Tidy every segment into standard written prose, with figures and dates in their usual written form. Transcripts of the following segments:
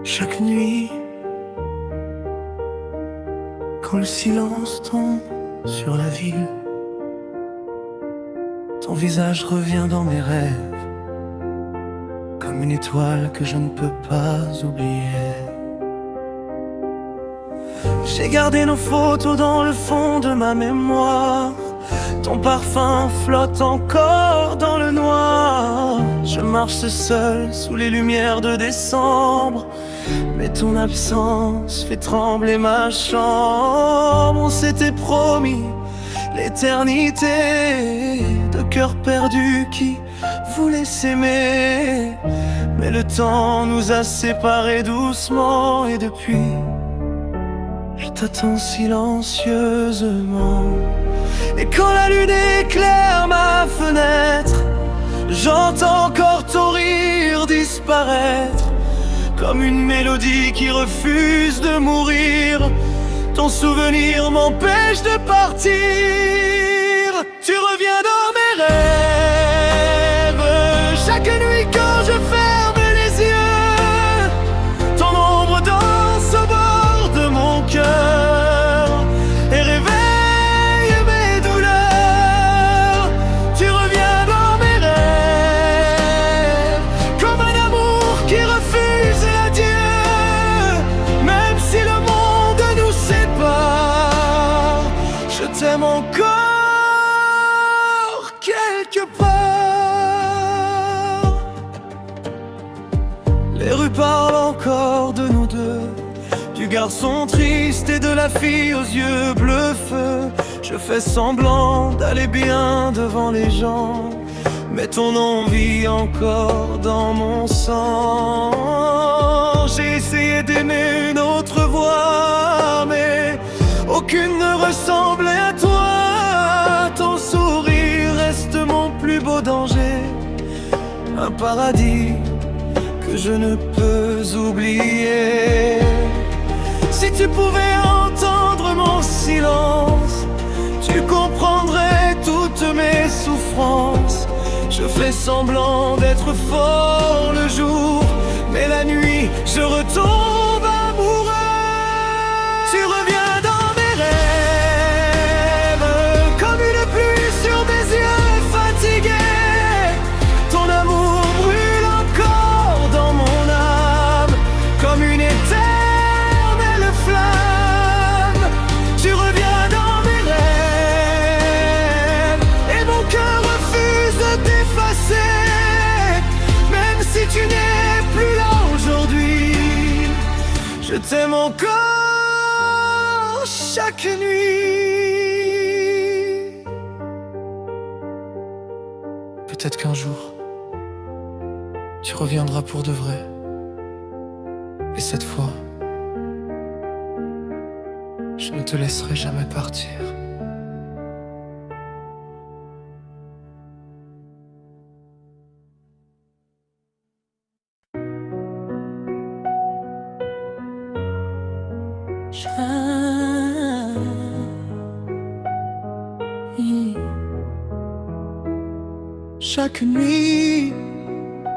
Chaque nuit, quand le silence tombe sur la ville, ton visage revient dans mes rêves, comme une étoile que je ne peux pas oublier. J'ai gardé nos photos dans le fond de ma mémoire. Ton parfum flotte encore dans le noir. Je marche seul sous les lumières de décembre, mais ton absence fait trembler ma chambre. On s'était promis l'éternité, de cœurs perdus qui voulaient s'aimer. Mais le temps nous a séparés doucement, et depuis, je t'attends silencieusement. Et quand la lune éclaire ma fenêtre, j'entends encore ton rire disparaître, comme une mélodie qui refuse de mourir. Ton souvenir m'empêche de partir. Tu reviens dans mes rêves, chaque nuit quand je ferme les yeux. Ton ombre danse au bord de mon cœur et réveille mes douleurs. Tu reviens dans mes rêves, comme un amour qui refuse l'adieu. Même si le monde nous sépare, je t'aime encore quelque part. Les rues parlent encore de nous deux, du garçon triste et de la fille aux yeux bleu feu. Je fais semblant d'aller bien devant les gens, mais ton nom vit encore dans mon sang. J'ai essayé d'aimer une autre voix, mais aucune ne ressemblait à toi. Ton sourire reste mon plus beau danger, un paradis que je ne peux oublier. Si tu pouvais entendre mon silence, tu comprendrais toutes mes souffrances. Je fais semblant d'être fort le jour, mais la nuit je retombe amoureux. Tu reviens dans mes rêves, comme une pluie sur mes yeux fatigués. Ton amour brûle encore dans mon âme, comme une éternelle flamme. Tu reviens dans mes rêves, et mon cœur refuse de t'effacer. Même si tu n'es plus là aujourd'hui, je t'aime encore chaque nuit. Peut-être qu'un jour, tu reviendras pour de vrai. Et cette fois, je ne te laisserai jamais partir. Chaque nuit,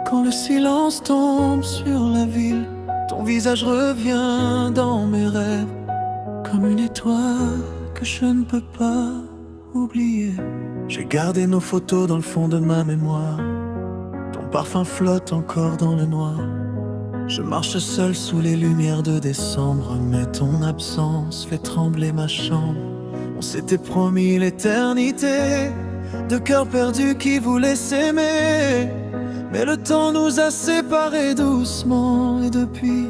quand le silence tombe sur la ville, ton visage revient dans mes rêves, comme une étoile que je ne peux pas oublier. J'ai gardé nos photos dans le fond de ma mémoire. Ton parfum flotte encore dans le noir. Je marche seul sous les lumières de décembre, mais ton absence fait trembler ma chambre. On s'était promis l'éternité, de cœurs perdus qui voulaient s'aimer. Mais le temps nous a séparés doucement, et depuis,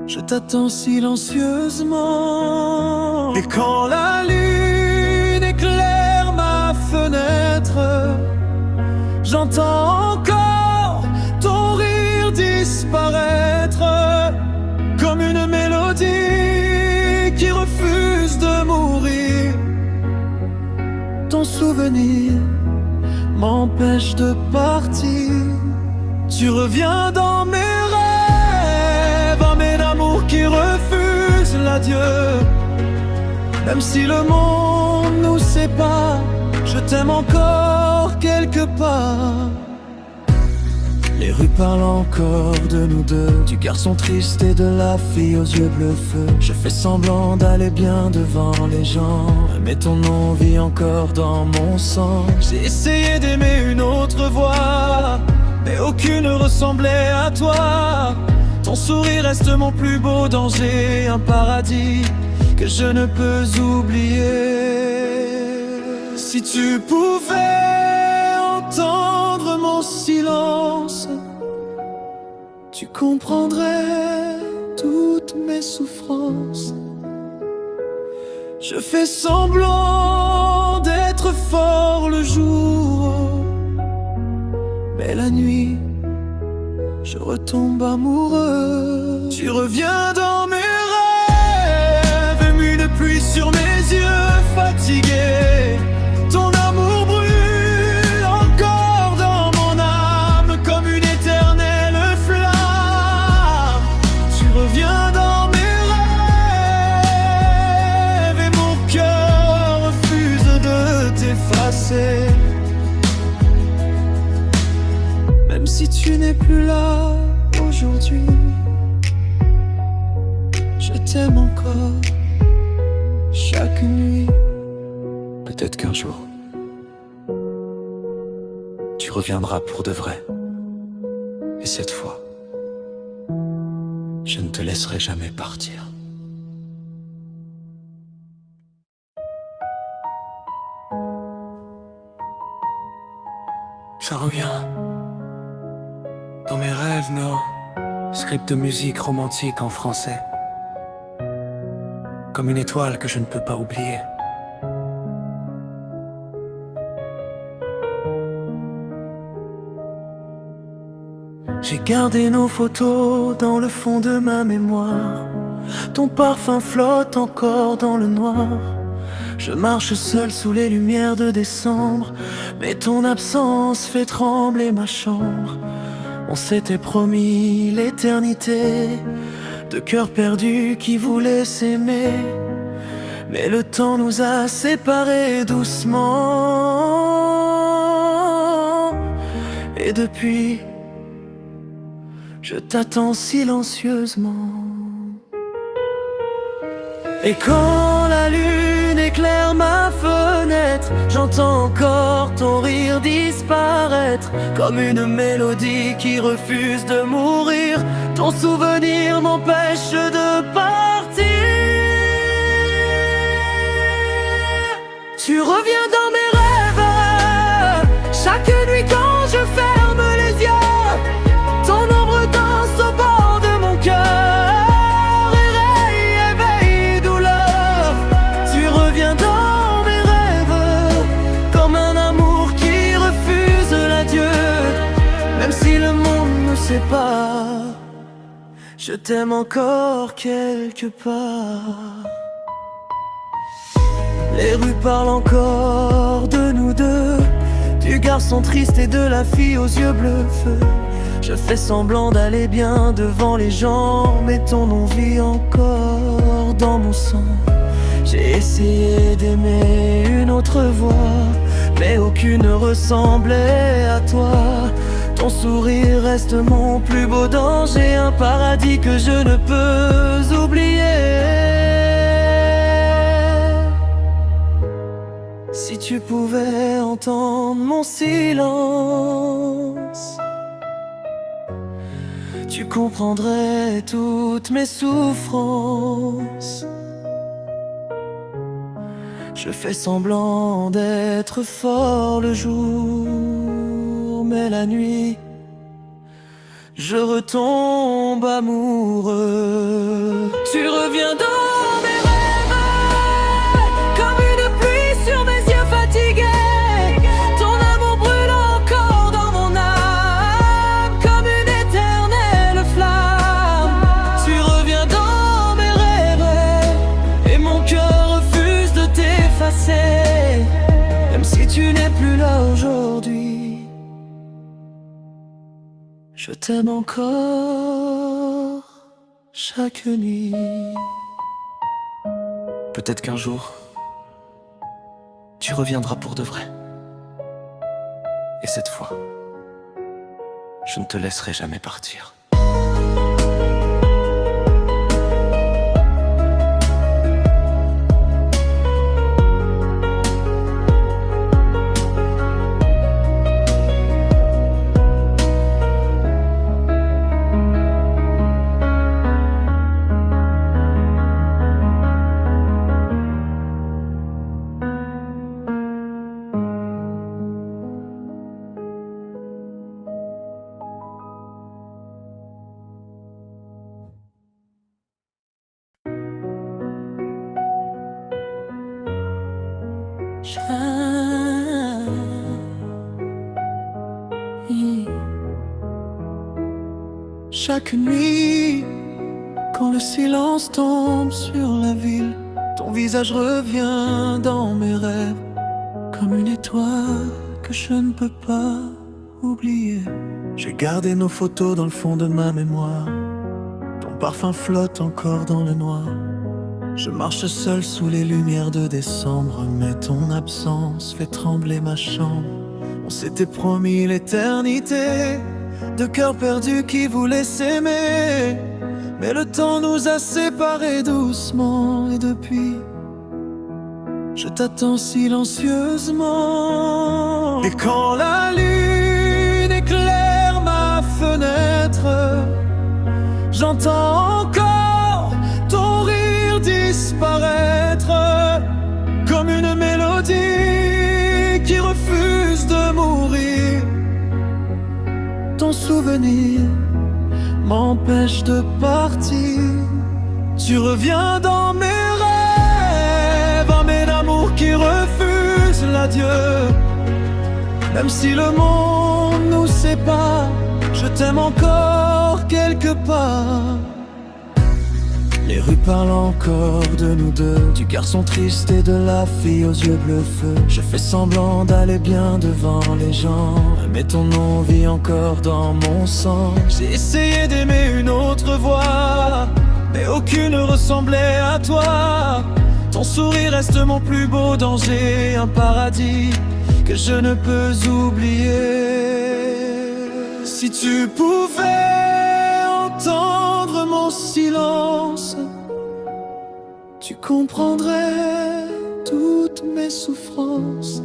je t'attends silencieusement. Et quand la lune éclaire ma fenêtre, j'entends encore ton rire disparaître, comme une mélodie qui refuse de mourir. Ton souvenir m'empêche de partir. Tu reviens dans mes rêves, un mais d'amour qui refuse l'adieu. Même si le monde nous sépare, je t'aime encore quelque part. Les rues parlent encore de nous deux, du garçon triste et de la fille aux yeux bleu feu. Je fais semblant d'aller bien devant les gens, mais ton nom vit encore dans mon sang. J'ai essayé d'aimer une autre voix, mais aucune ressemblait à toi. Ton sourire reste mon plus beau danger, un paradis que je ne peux oublier. Si tu pouvais entendre mon silence, tu comprendrais toutes mes souffrances. Je fais semblant d'être fort le jour, mais la nuit, je retombe amoureux. Tu reviens dans mes rêves, une pluie sur mes yeux fatigués. Ton amour brûle encore dans mon âme comme une éternelle flamme. Tu reviens dans mes rêves et mon cœur refuse de t'effacer. Même si tu n'es plus là aujourd'hui, je t'aime encore chaque nuit. Peut-être qu'un jour, tu reviendras pour de vrai. Et cette fois, je ne te laisserai jamais partir. Ça revient. Dans mes rêves, non. Script de musique romantique en français. Comme une étoile que je ne peux pas oublier. J'ai gardé nos photos dans le fond de ma mémoire. Ton parfum flotte encore dans le noir. Je marche seul sous les lumières de décembre, mais ton absence fait trembler ma chambre. On s'était promis l'éternité, de cœurs perdus qui voulaient s'aimer. Mais le temps nous a séparés doucement. Et depuis, je t'attends silencieusement. Et quand la lune éclaire ma fenêtre, j'entends encore ton rire disparaître, comme une mélodie qui refuse de mourir. Ton souvenir m'empêche de partir. Tu reviens dans mes rêves, chaque nuit quand je ferme les yeux. Ton ombre danse au bord de mon cœur, éveille douleur. Tu reviens dans mes rêves, comme un amour qui refuse l'adieu. Même si le monde nous sépare, je t'aime encore quelque part. Les rues parlent encore de nous deux, du garçon triste et de la fille aux yeux bleu feu. Je fais semblant d'aller bien devant les gens, mais ton nom vit encore dans mon sang. J'ai essayé d'aimer une autre voix, mais aucune ne ressemblait à toi. Ton sourire reste mon plus beau danger, un paradis que je ne peux oublier. Si tu pouvais entendre mon silence, tu comprendrais toutes mes souffrances. Je fais semblant d'être fort le jour, mais la nuit, je retombe amoureux. Tu reviens dans mes rêves, comme une pluie sur mes yeux fatigués. Ton amour brûle encore dans mon âme, comme une éternelle flamme. Tu reviens dans mes rêves, et mon cœur refuse de t'effacer. Même si tu n'es plus là aujourd'hui, je t'aime encore chaque nuit. Peut-être qu'un jour, tu reviendras pour de vrai. Et cette fois, je ne te laisserai jamais partir. Chaque nuit, quand le silence tombe sur la ville, ton visage revient dans mes rêves, comme une étoile que je ne peux pas oublier. J'ai gardé nos photos dans le fond de ma mémoire, ton parfum flotte encore dans le noir. Je marche seul sous les lumières de décembre, mais ton absence fait trembler ma chambre. On s'était promis l'éternité, de cœurs perdus qui voulaient s'aimer, mais le temps nous a séparés doucement. Et depuis, je t'attends silencieusement. Et quand la lune éclaire ma fenêtre, j'entends encore ton rire disparaître, comme une mélodie qui refuse de mourir. Ton souvenir m'empêche de partir. Tu reviens dans mes rêves, un mais d'amour qui refuse l'adieu. Même si le monde nous sépare, je t'aime encore quelque part. Les rues parlent encore de nous deux, du garçon triste et de la fille aux yeux bleu feu. Je fais semblant d'aller bien devant les gens, mais ton nom vit encore dans mon sang. J'ai essayé d'aimer une autre voix, mais aucune ne ressemblait à toi. Ton sourire reste mon plus beau danger, un paradis que je ne peux oublier. Si tu pouvais entendre mon silence, tu comprendrais toutes mes souffrances.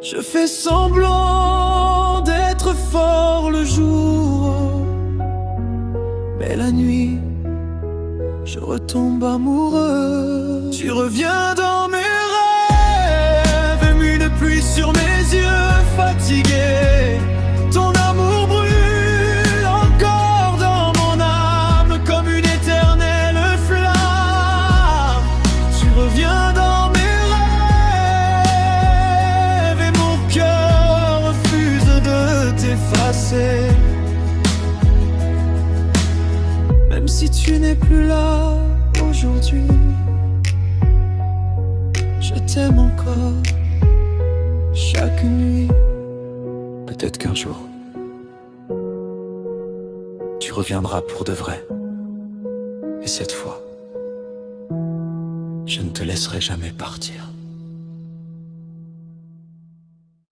Je fais semblant d'être fort le jour, mais la nuit, je retombe amoureux. Tu reviens dans mes rêves, une pluie sur mes yeux fatigués. Ton amour brûle encore dans mon âme, comme une éternelle flamme. Tu reviens dans mes rêves, et mon cœur refuse de t'effacer. Même si tu n'es plus là aujourd'hui, je t'aime encore chaque nuit. Peut-être qu'un jour, tu reviendras pour de vrai. Et cette fois, je ne te laisserai jamais partir.